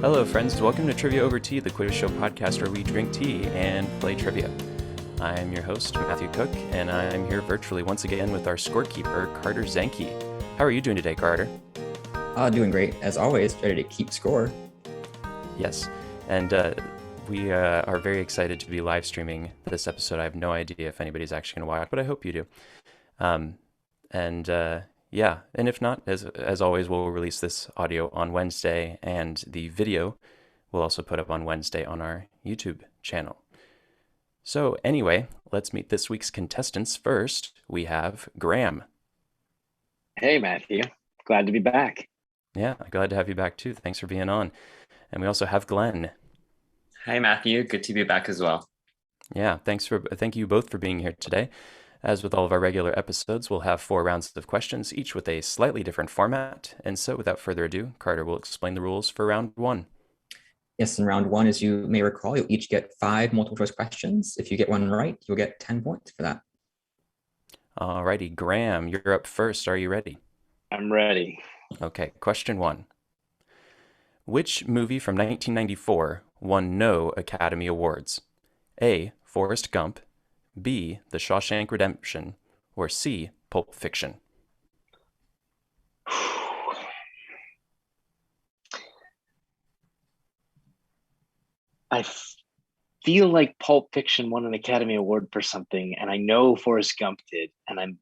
Hello, friends. Welcome to Trivia Over Tea, the quiz show podcast where we drink tea and play trivia. I'm your host, Matthew Cook, and I'm here virtually once again with our scorekeeper, Carter Zanke. How are you doing today, Carter? Doing great, as always, ready to keep score. Yes, and we are very excited to be live streaming this episode. I have no idea if anybody's actually going to watch, but I hope you do. Yeah, and if not, as always, we'll release this audio on Wednesday, and the video we'll also put up on Wednesday on our YouTube channel. So anyway, let's meet this week's contestants. First, we have Graham. Hey, Matthew. Glad to be back. Yeah, glad to have you back too. Thanks for being on. And we also have Glen. Hi, Matthew. Good to be back as well. Yeah, thank you both for being here today. As with all of our regular episodes, we'll have 4 rounds of questions, each with a slightly different format. And so without further ado, Carter will explain the rules for round 1. Yes, in round 1, as you may recall, you'll each get 5 multiple choice questions. If you get one right, you'll get 10 points for that. Alrighty, Graham, you're up first. Are you ready? I'm ready. Okay, question 1. Which movie from 1994 won no Academy Awards? A. Forrest Gump, B. The Shawshank Redemption, or C. Pulp Fiction? I feel like Pulp Fiction won an Academy Award for something, and I know Forrest Gump did, and I'm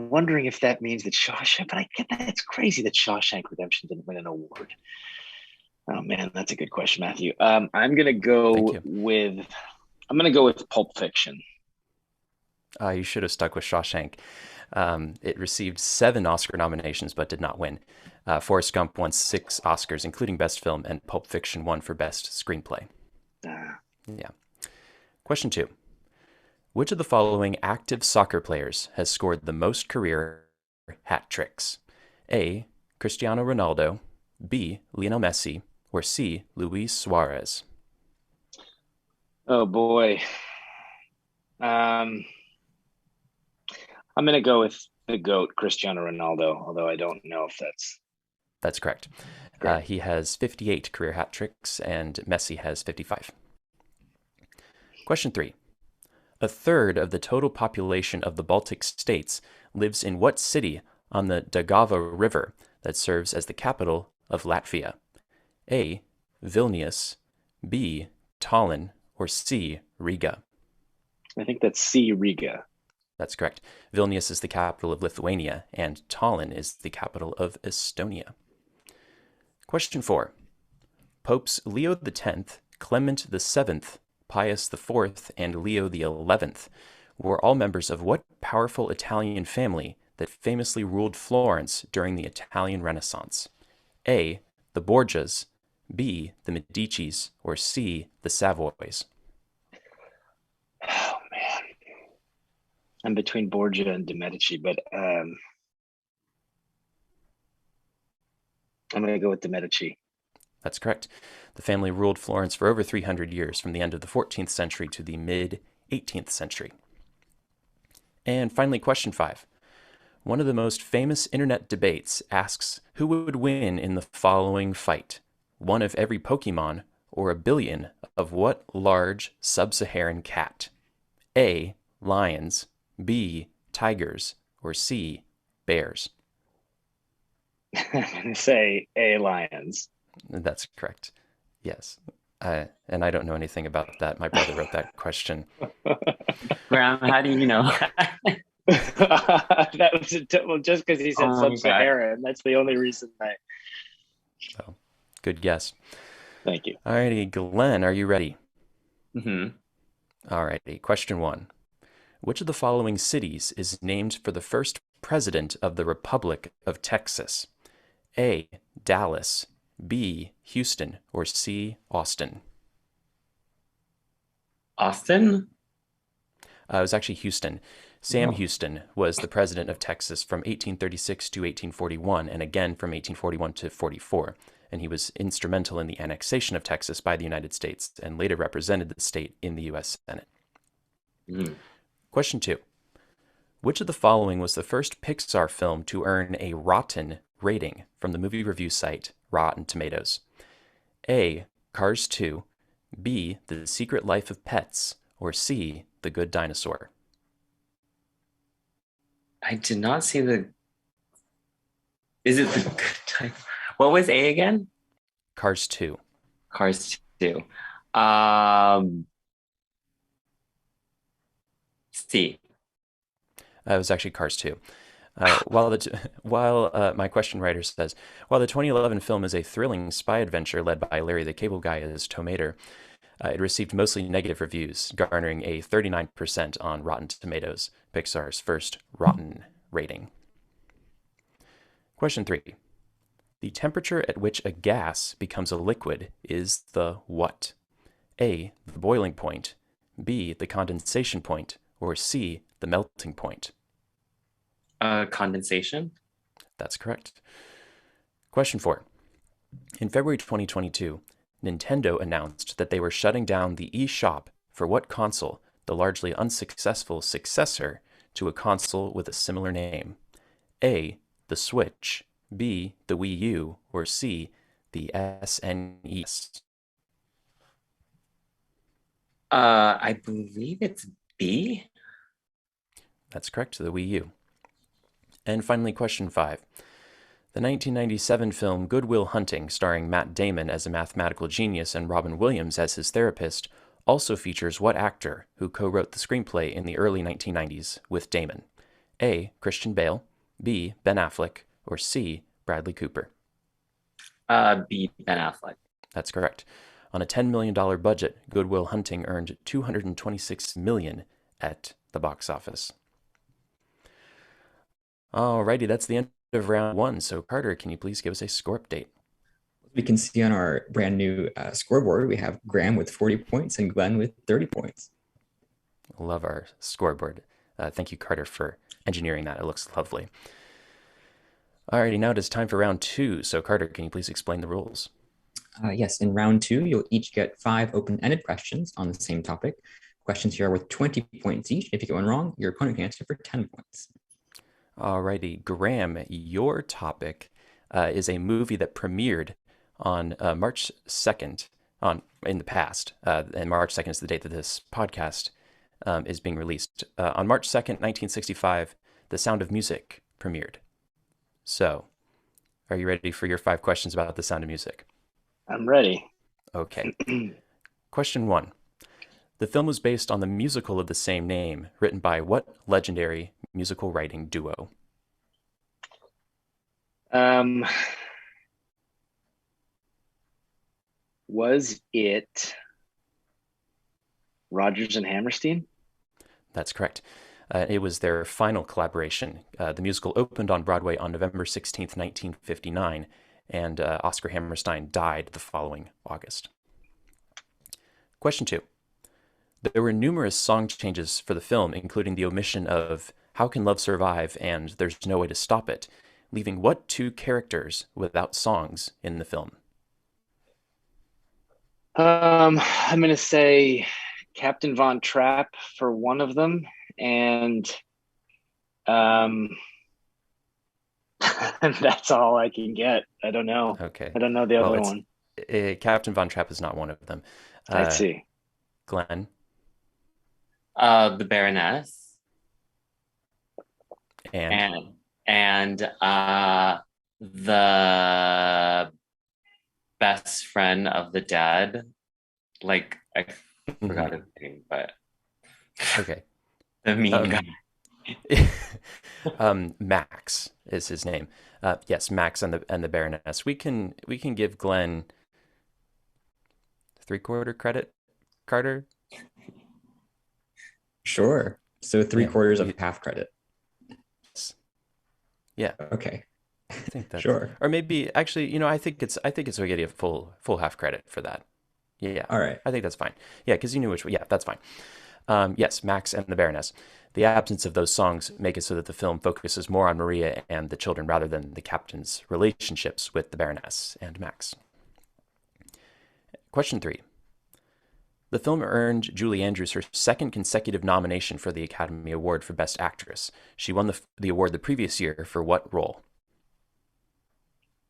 wondering if that means that Shawshank, but I get that it's crazy that Shawshank Redemption didn't win an award. Oh man, that's a good question, Matthew. I'm gonna go with Pulp Fiction. You should have stuck with Shawshank. It received 7 Oscar nominations but did not win. Forrest Gump won 6 Oscars, including Best Film, and Pulp Fiction won for Best Screenplay. Yeah. Question 2. Which of the following active soccer players has scored the most career hat tricks? A. Cristiano Ronaldo, B. Lionel Messi, or C. Luis Suarez? Oh boy. I'm going to go with the GOAT, Cristiano Ronaldo, although I don't know if that's... That's correct. He has 58 career hat tricks, and Messi has 55. Question 3. A third of the total population of the Baltic states lives in what city on the Daugava River that serves as the capital of Latvia? A. Vilnius, B. Tallinn, or C. Riga? I think that's C. Riga. That's correct. Vilnius is the capital of Lithuania, and Tallinn is the capital of Estonia. Question 4. Popes Leo X, Clement VII, Pius IV, and Leo XI were all members of what powerful Italian family that famously ruled Florence during the Italian Renaissance? A. The Borgias, B. The Medicis, or C. The Savoys? Oh, man. I'm between Borgia and de Medici, but I'm going to go with de Medici. That's correct. The family ruled Florence for over 300 years, from the end of the 14th century to the mid-18th century. And finally, question 5. One of the most famous internet debates asks who would win in the following fight: one of every Pokemon or a billion of what large sub-Saharan cat? A. Lions, B. Tigers, or C. Bears? I'm going to say A. Lions. That's correct. Yes. And I don't know anything about that. My brother wrote that question. Graham, how do you know? That was well, just because he said sub-Saharan. That's the only reason So, good guess. Thank you. Alrighty, Glenn, are you ready? Mm-hmm. Alrighty, question 1. Which of the following cities is named for the first president of the Republic of Texas? A. Dallas, B. Houston, or C. Austin? Austin? It was actually Houston. Sam Houston was the president of Texas from 1836 to 1841, and again from 1841 to 44. And he was instrumental in the annexation of Texas by the United States and later represented the state in the U.S. Senate. Question 2. Which of the following was the first Pixar film to earn a Rotten rating from the movie review site Rotten Tomatoes? A. Cars 2, B. The Secret Life of Pets, or C. The Good Dinosaur? I did not see the. Is it the good time? What was A again? Cars 2. Cars 2. C. It was actually Cars 2. My question writer says, while the 2011 film is a thrilling spy adventure led by Larry the Cable Guy as Tow Mater, it received mostly negative reviews, garnering a 39% on Rotten Tomatoes, Pixar's first rotten rating. Question 3. The temperature at which a gas becomes a liquid is the what? A. The boiling point, B. The condensation point, or C. The melting point? Condensation. That's correct. Question 4. In February 2022, Nintendo announced that they were shutting down the eShop for what console, the largely unsuccessful successor to a console with a similar name? A. The Switch, B. The Wii U, or C. The SNES? I believe it's B. That's correct, the Wii U. And finally, question 5. The 1997 film Good Will Hunting, starring Matt Damon as a mathematical genius and Robin Williams as his therapist, also features what actor who co-wrote the screenplay in the early 1990s with Damon? A. Christian Bale, B. Ben Affleck, or C. Bradley Cooper? B. Ben Affleck. That's correct. On a $10 million budget, Good Will Hunting earned $226 million at the box office. Alrighty, that's the end of round 1. So Carter, can you please give us a score update? We can see on our brand new scoreboard, we have Graham with 40 points and Glenn with 30 points. Love our scoreboard. Thank you, Carter, for engineering that. It looks lovely. Alrighty, now it is time for round 2. So Carter, can you please explain the rules? Yes, in round 2, you'll each get 5 open-ended questions on the same topic. Questions here are worth 20 points each. If you get one wrong, your opponent can answer for 10 points. Alrighty, Graham, your topic is a movie that premiered on March 2nd in the past, and March 2nd is the date that this podcast is being released. On March 2nd, 1965, The Sound of Music premiered. So, are you ready for your 5 questions about The Sound of Music? I'm ready. Okay. Question 1. The film was based on the musical of the same name, written by what legendary musical writing duo? Was it Rodgers and Hammerstein? That's correct. It was their final collaboration. The musical opened on Broadway on November 16th, 1959, and Oscar Hammerstein died the following August. Question 2. There were numerous song changes for the film, including the omission of How Can Love Survive and There's No Way to Stop It, leaving what 2 characters without songs in the film? I'm going to say Captain Von Trapp for one of them, and that's all I can get. I don't know. Okay. I don't know the other one. Captain Von Trapp is not one of them. I see. Glenn? The Baroness. And the best friend of the dead. Like, I forgot his name, but okay. the mean guy. Max is his name. Yes, Max and the Baroness. We can give Glenn 3/4 credit, Carter. Sure. So 3/4 of half credit. Yeah. Okay. I think that's sure. Or maybe actually, I think it's okay to give full half credit for that. Yeah. All right. I think that's fine. Yeah, because you knew which one. Yeah, that's fine. Yes, Max and the Baroness. The absence of those songs make it so that the film focuses more on Maria and the children rather than the captain's relationships with the Baroness and Max. Question 3. The film earned Julie Andrews her 2nd consecutive nomination for the Academy Award for Best Actress. She won the award the previous year for what role?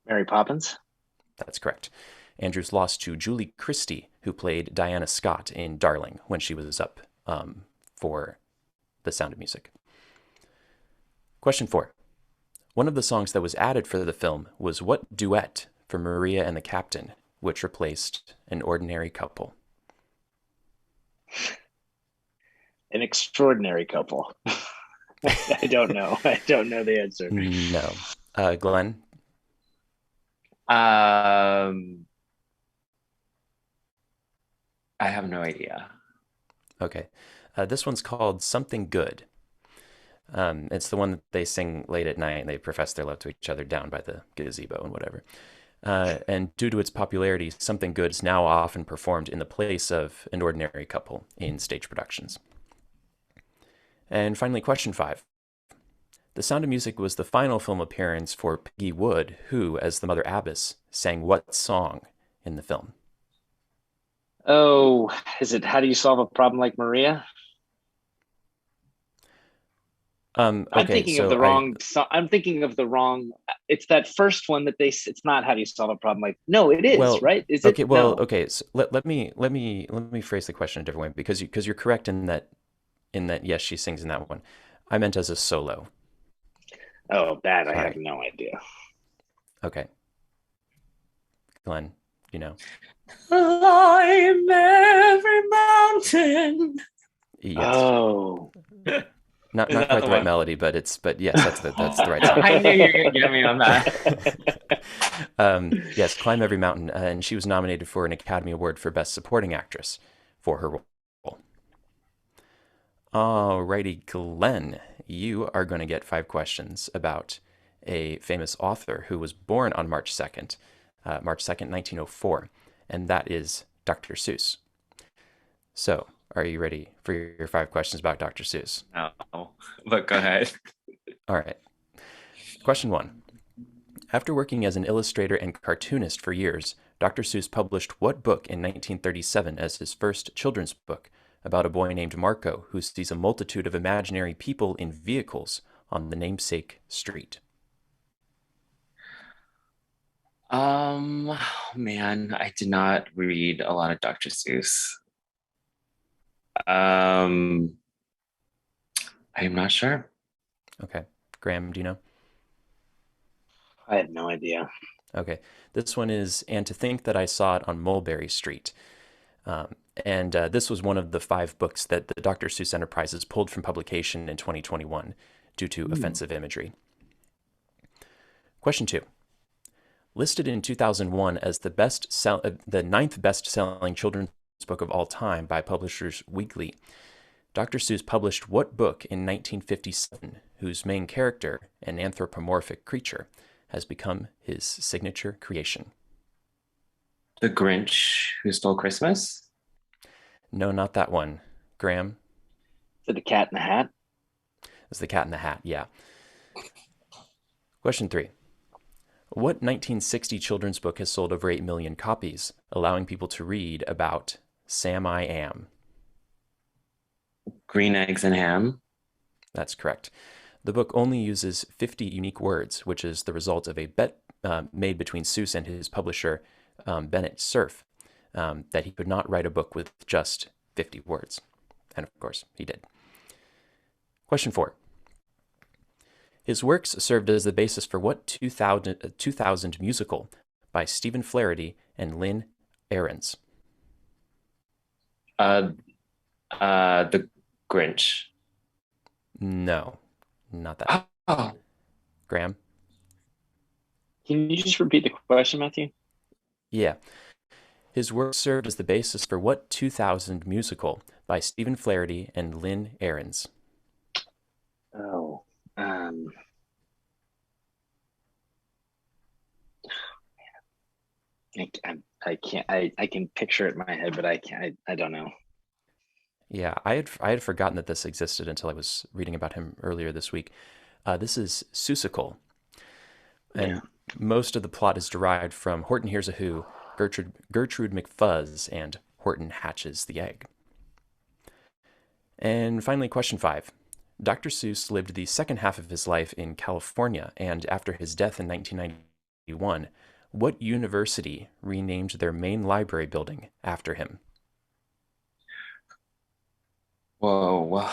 Mary Poppins? That's correct. Andrews lost to Julie Christie, who played Diana Scott in Darling when she was up for The Sound of Music. Question 4. One of the songs that was added for the film was what duet for Maria and the Captain, which replaced An Ordinary Couple? An Extraordinary Couple. I don't know. I don't know the answer. No. Glenn? I have no idea. Okay. This one's called Something Good. It's the one that they sing late at night and they profess their love to each other down by the gazebo and whatever. And due to its popularity, Something Good is now often performed in the place of An Ordinary Couple in stage productions. And finally, question 5. The Sound of Music was the final film appearance for Peggy Wood, who, as the Mother Abbess, sang what song in the film? Oh, is it How Do You Solve a Problem Like Maria? I'm thinking of the wrong song. I'm thinking of the wrong. It's that first one that it's not How Do You Solve a Problem Like. No, it is, right? Is okay, it? well, No. okay. So let me phrase the question a different way because you're correct in that yes, she sings in that one. I meant as a solo. Oh, that Sorry. I have no idea. Okay. Glenn, you know. Climb every mountain. Yes. Oh. Not Is that quite the the right one? melody, but yes, that's the right song. I knew you were going to get me on that. Yes, Climb Every Mountain, and she was nominated for an Academy Award for Best Supporting Actress for her role. Alrighty, Glenn, you are going to get 5 questions about a famous author who was born on March 2nd, 1904, and that is Dr. Seuss. So, are you ready for your 5 questions about Dr. Seuss? No, but go ahead. All right. Question 1. After working as an illustrator and cartoonist for years, Dr. Seuss published what book in 1937 as his first children's book about a boy named Marco who sees a multitude of imaginary people in vehicles on the namesake street? Man, I did not read a lot of Dr. Seuss. I am not sure. Okay. Graham, do you know? I have no idea. Okay. This one is And to Think That I Saw It on Mulberry Street. This was one of the 5 books that the Dr. Seuss Enterprises pulled from publication in 2021 due to offensive imagery. Question 2. Listed in 2001 as the 9th best-selling children's book of all time by Publishers Weekly, Dr. Seuss published what book in 1957 whose main character, an anthropomorphic creature, has become his signature creation? The Grinch Who Stole Christmas? No, not that one. Graham? Is it The Cat in the Hat? It's The Cat in the Hat, yeah. Question 3. What 1960 children's book has sold over 8 million copies, allowing people to read about Sam I Am? Green Eggs and Ham? That's correct. The book only uses 50 unique words, which is the result of a bet made between Seuss and his publisher, Bennett Cerf, that he could not write a book with just 50 words. And of course, he did. Question 4. His works served as the basis for what 2000 musical by Stephen Flaherty and Lynn Ahrens? The Grinch. No, not that. Oh, Graham? Can you just repeat the question, Matthew? Yeah. His work served as the basis for what 2000 musical by Stephen Flaherty and Lynn Ahrens? Oh, I can't. I can picture it in my head, but I can't. I don't know. Yeah, I had forgotten that this existed until I was reading about him earlier this week. This is Seussical, and most of the plot is derived from Horton Hears a Who, Gertrude McFuzz, and Horton Hatches the Egg. And finally, question 5. Dr. Seuss lived the second half of his life in California, and after his death in 1991, What university renamed their main library building after him? Whoa.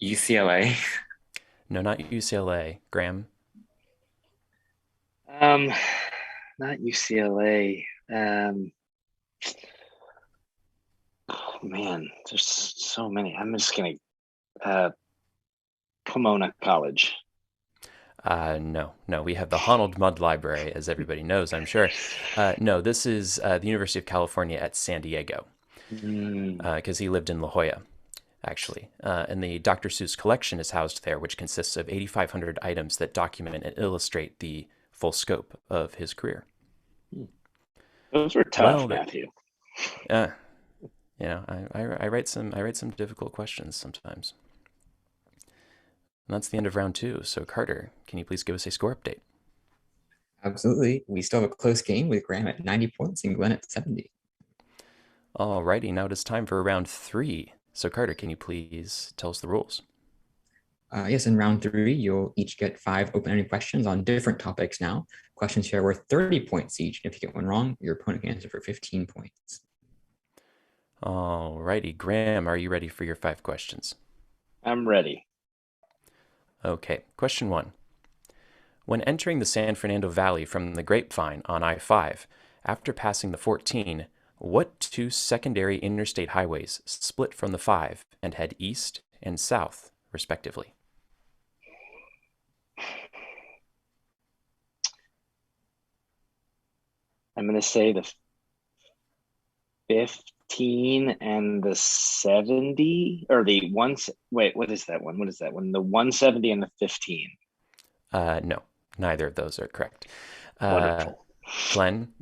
UCLA. No, not UCLA. Graham? Um, not UCLA. Oh man, there's so many. I'm just gonna Pomona College. No. We have the Honnold Mudd Library, as everybody knows, I'm sure. No, this is the University of California at San Diego, because he lived in La Jolla, actually. And the Dr. Seuss collection is housed there, which consists of 8,500 items that document and illustrate the full scope of his career. Those were tough, Well, Matthew. I write some difficult questions sometimes. And that's the end of round 2. So Carter, can you please give us a score update? Absolutely. We still have a close game with Graham at 90 points and Glen at 70. Alrighty, now it is time for round 3. So Carter, can you please tell us the rules? Yes, in round 3, you'll each get 5 open-ended questions on different topics now. Questions here are worth 30 points each. If you get one wrong, your opponent can answer for 15 points. Alrighty, Graham, are you ready for your 5 questions? I'm ready. Okay, question 1. When entering the San Fernando Valley from the Grapevine on I-5, after passing the 14, what 2 secondary interstate highways split from the 5 and head east and south, respectively? I'm gonna say the 15 and the 70, or the one. Wait, what is that one? What is that one? The 170 and the 15. No, neither of those are correct. Wonderful. Glen?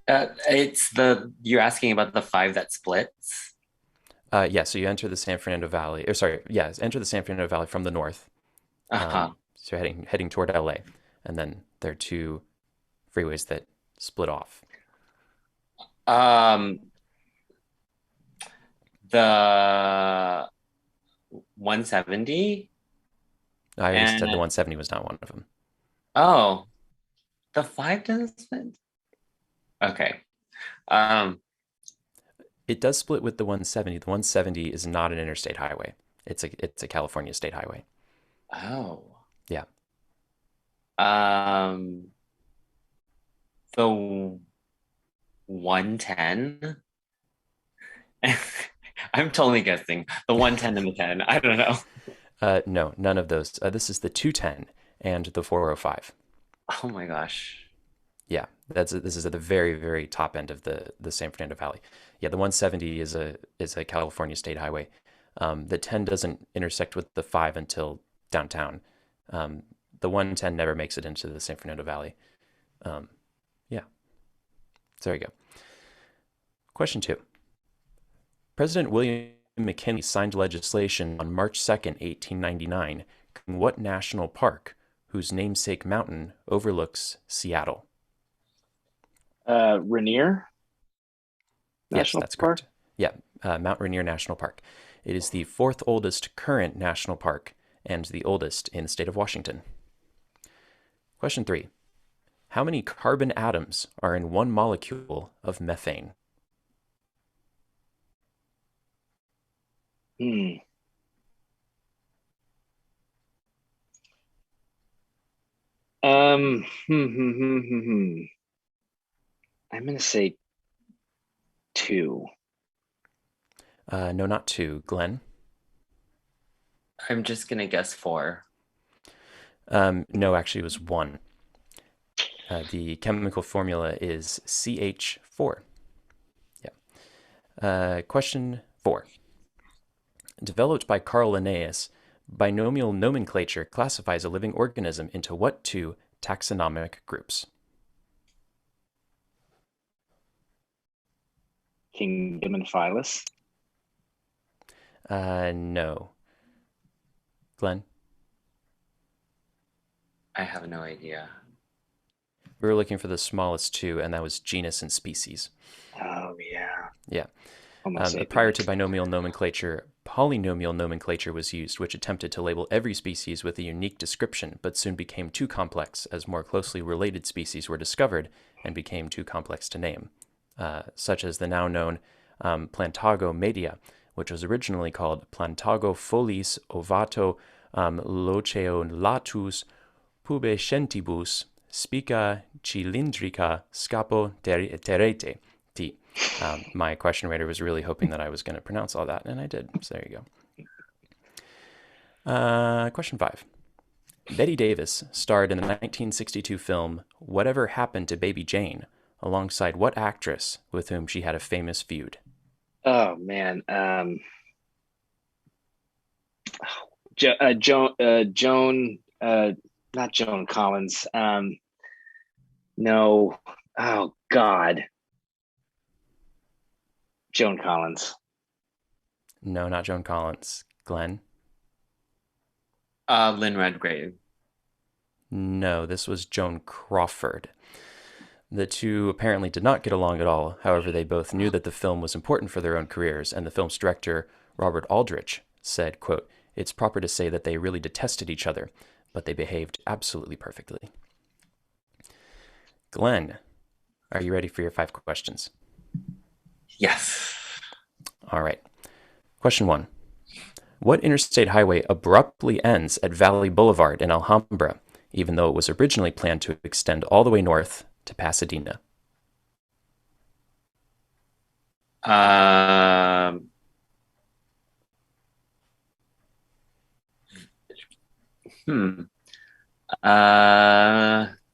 You're asking about the 5 that splits? Yeah, so you enter the San Fernando Valley, enter the San Fernando Valley from the north. So heading toward LA, and then there are 2 freeways that split off. The 170. I already said the 170 was not one of them. Oh, the 5 doesn't split? Okay. It does split with the 170. The 170 is not an interstate highway. It's a California state highway. Oh. Yeah. The 110. I'm totally guessing. The 110 and the 10. I don't know. No, none of those. This is the 210 and the 405. Oh my gosh. Yeah, this is at the very, very top end of the San Fernando Valley. Yeah, the 170 is a California state highway. The 10 doesn't intersect with the 5 until downtown. The 110 never makes it into the San Fernando Valley. Yeah. So there you go. Question 2. President William McKinley signed legislation on March 2nd, 1899, in what national park whose namesake mountain overlooks Seattle? Rainier Yes, National that's Park? correct. Yeah, Mount Rainier National Park. It is the 4th oldest current national park and the oldest in the state of Washington. Question 3. How many carbon atoms are in one molecule of methane? Hmm. Um, hmm, hmm, hmm, hmm, hmm. I'm gonna say 2. No, not 2. Glenn? I'm just gonna guess 4. No, actually it was 1. The chemical formula is CH4. Yeah. Question 4. Developed by Carl Linnaeus, binomial nomenclature classifies a living organism into what 2 taxonomic groups? Kingdom and Phyllis. No. Glenn? I have no idea. We were looking for the smallest 2, and that was genus and species. Oh yeah. Yeah. Homo Prior to sapien. binomial nomenclature, polynomial nomenclature was used, which attempted to label every species with a unique description, but soon became too complex as more closely related species were discovered and became too complex to name, such as the now known Plantago media, which was originally called Plantago foliis ovato loceolatus pubescentibus spica cylindrica scapo terete. T. My question writer was really hoping that I was going to pronounce all that, and I did. So there you go. Question 5. Betty Davis starred in the 1962 film Whatever Happened to Baby Jane, alongside what actress with whom she had a famous feud? Oh man. Joan, not Joan Collins. No. Oh God. Joan Collins. No, not Joan Collins. Glenn? Lynn Redgrave. No, this was Joan Crawford. The two apparently did not get along at all. However, they both knew that the film was important for their own careers, and the film's director, Robert Aldrich, said, quote, "It's proper to say that they really detested each other, but they behaved absolutely perfectly." Glenn, are you ready for your 5 questions? Yes. All right. Question 1. What interstate highway abruptly ends at Valley Boulevard in Alhambra, even though it was originally planned to extend all the way north to Pasadena? Hmm.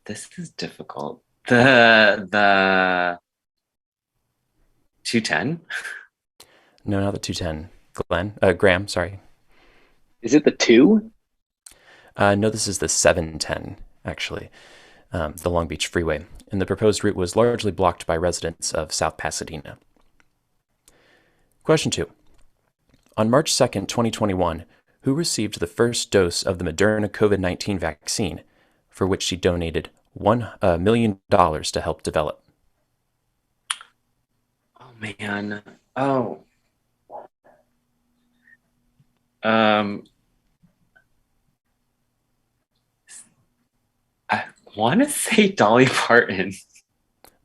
This is difficult. The 210. No, not the 210. Graham, sorry. Is it the 2? No, this is the 710, actually, the Long Beach Freeway. And the proposed route was largely blocked by residents of South Pasadena. Question 2. On March 2nd, 2021, who received the first dose of the Moderna COVID-19 vaccine, for which she donated $1 million to help develop? Oh man. Oh. I want to say Dolly Parton.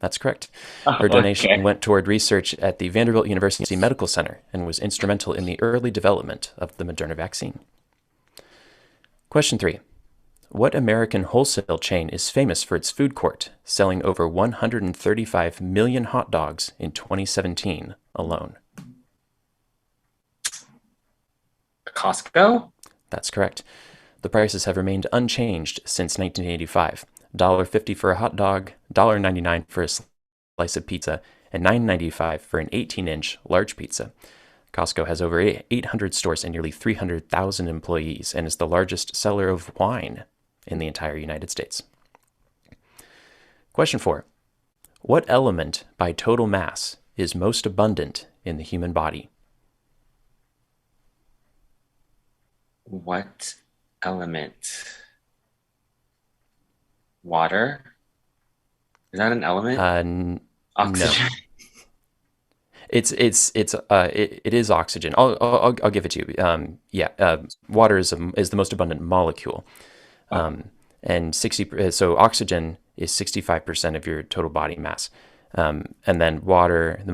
That's correct. Oh, Her donation okay. went toward research at the Vanderbilt University Medical Center and was instrumental in the early development of the Moderna vaccine. Question 3. What American wholesale chain is famous for its food court, selling over 135 million hot dogs in 2017 alone? Costco? That's correct. The prices have remained unchanged since 1985. $1.50 for a hot dog, $1.99 for a slice of pizza, and $9.95 for an 18-inch large pizza. Costco has over 800 stores and nearly 300,000 employees and is the largest seller of wine in the entire United States. Question 4. What element by total mass is most abundant in the human body? What element? Water? Is that an element? Oxygen. No. It is oxygen. I'll give it to you. Water is the most abundant molecule, and 60. So oxygen is 65% of your total body mass, and then water, the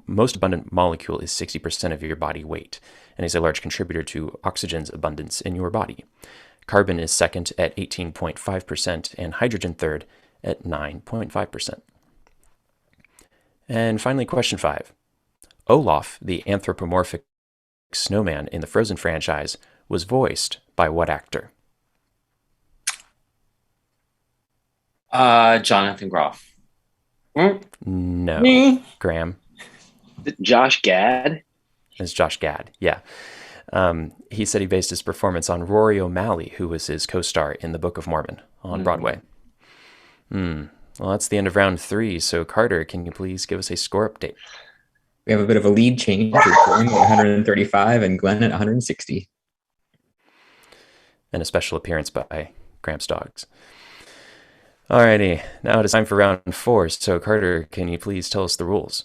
most abundant molecule, is 60% of your body weight, and is a large contributor to oxygen's abundance in your body. Carbon is second at 18.5%, and hydrogen third at 9.5%. And finally, question 5. Olaf, the anthropomorphic snowman in the Frozen franchise, was voiced by what actor? Jonathan Groff. No. Graham? Josh Gad? It's Josh Gad, yeah. He said he based his performance on Rory O'Malley, who was his co-star in The Book of Mormon on Broadway. Well, that's the end of round 3. So, Carter, can you please give us a score update? We have a bit of a lead change with Glen at 135 and Glenn at 160. And a special appearance by Gramps Dogs. Alrighty, now it is time for round 4. So, Carter, can you please tell us the rules?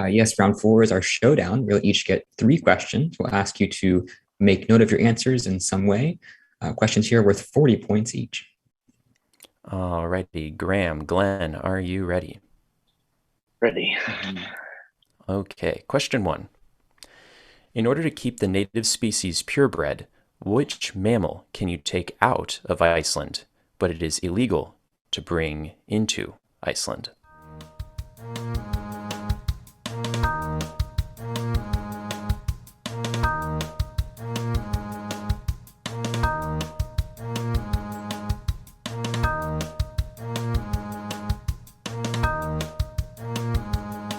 Yes, round 4 is our showdown. We'll each get 3 questions. We'll ask you to make note of your answers in some way. Questions here are worth 40 points each. Alrighty, Graham, Glenn, are you ready? Ready. Okay, question 1. In order to keep the native species purebred, which mammal can you take out of Iceland, but it is illegal to bring into Iceland?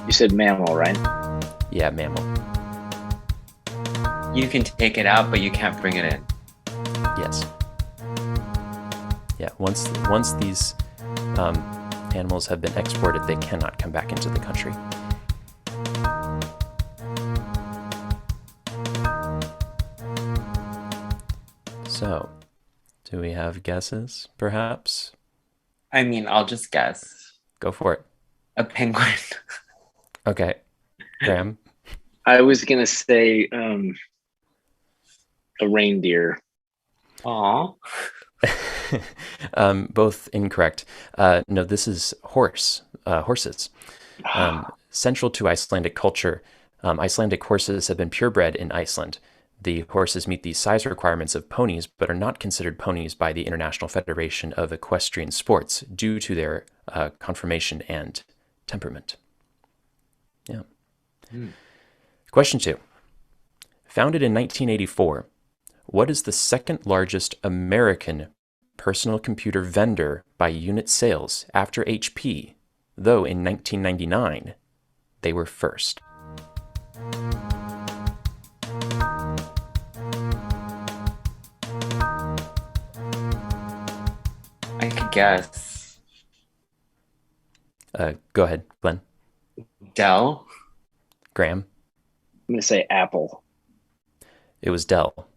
You said mammal, right? Yeah, mammal. You can take it out, but you can't bring it in. Yes. Yeah, once these animals have been exported, they cannot come back into the country. So, do we have guesses, perhaps? I mean, I'll just guess. Go for it. A penguin. Okay. Graham? I was gonna say a reindeer. Aw. Both incorrect. No, this is horses. Central to Icelandic culture, Icelandic horses have been purebred in Iceland. The horses meet the size requirements of ponies, but are not considered ponies by the International Federation of Equestrian Sports due to their conformation and temperament. Yeah. Question 2. Founded in 1984, what is the second largest American personal computer vendor by unit sales after HP, though in 1999 they were first? I could guess. Go ahead, Glenn. Dell. Graham. I'm gonna say Apple. It was Dell.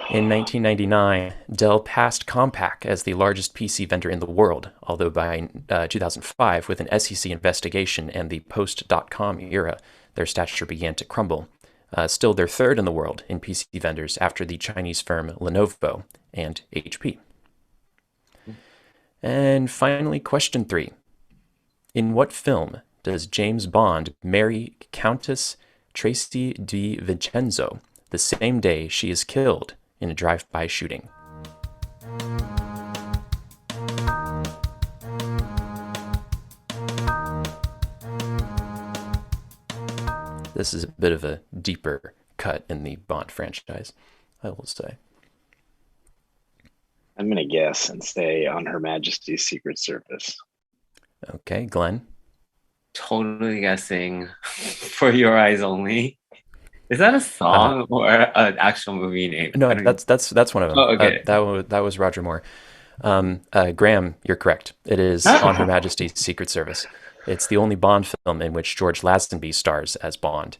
In 1999, Dell passed Compaq as the largest PC vendor in the world, although by 2005, with an SEC investigation and the post-dot-com era, their stature began to crumble. Still, they're third in the world in PC vendors after the Chinese firm Lenovo and HP. And finally, question 3. In what film does James Bond marry Countess Tracy Di Vincenzo the same day she is killed in a drive-by shooting? This is a bit of a deeper cut in the Bond franchise, I will say. I'm gonna guess and say On Her Majesty's Secret Service. Okay, Glenn? Totally guessing For Your Eyes Only. Is that a song or an actual movie name? No, that's one of them. Oh, okay. That was Roger Moore. Graham, you're correct. It is On Her Majesty's Secret Service. It's the only Bond film in which George Lazenby stars as Bond.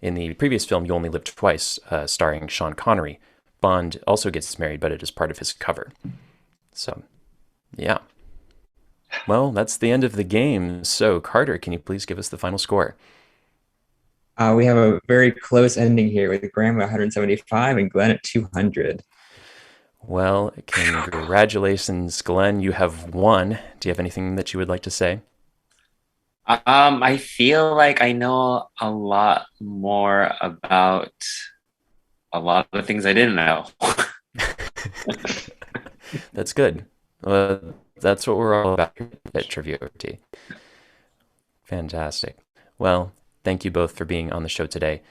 In the previous film, You Only Live Twice, starring Sean Connery, Bond also gets married, but it is part of his cover. So, yeah. Well, that's the end of the game. So, Carter, can you please give us the final score? We have a very close ending here with Graham at 175 and Glenn at 200. Well, congratulations, Glenn. You have won. Do you have anything that you would like to say? I feel like I know a lot more about a lot of things I didn't know. That's good. That's what we're all about here at Trivia OT. Fantastic. Well, thank you both for being on the show today.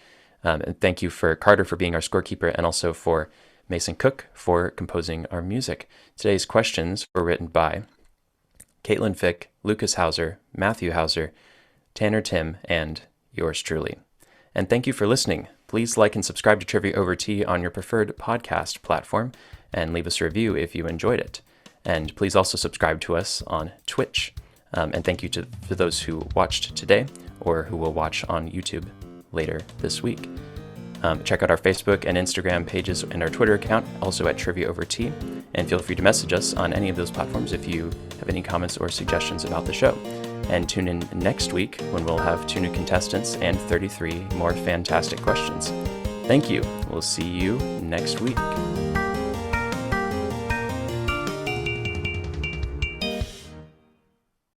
And thank you for Carter for being our scorekeeper and also for Mason Cook for composing our music. Today's questions were written by Caitlin Fick, Lucas Hauser, Matthew Hauser, Tanner Tim, and yours truly. And thank you for listening. Please like and subscribe to Trivia Over Tea on your preferred podcast platform and leave us a review if you enjoyed it. And please also subscribe to us on Twitch. And thank you to those who watched today or who will watch on YouTube later this week. Check out our Facebook and Instagram pages and our Twitter account, also at Trivia Over Tea. And feel free to message us on any of those platforms if you have any comments or suggestions about the show. And tune in next week when we'll have 2 new contestants and 33 more fantastic questions. Thank you. We'll see you next week.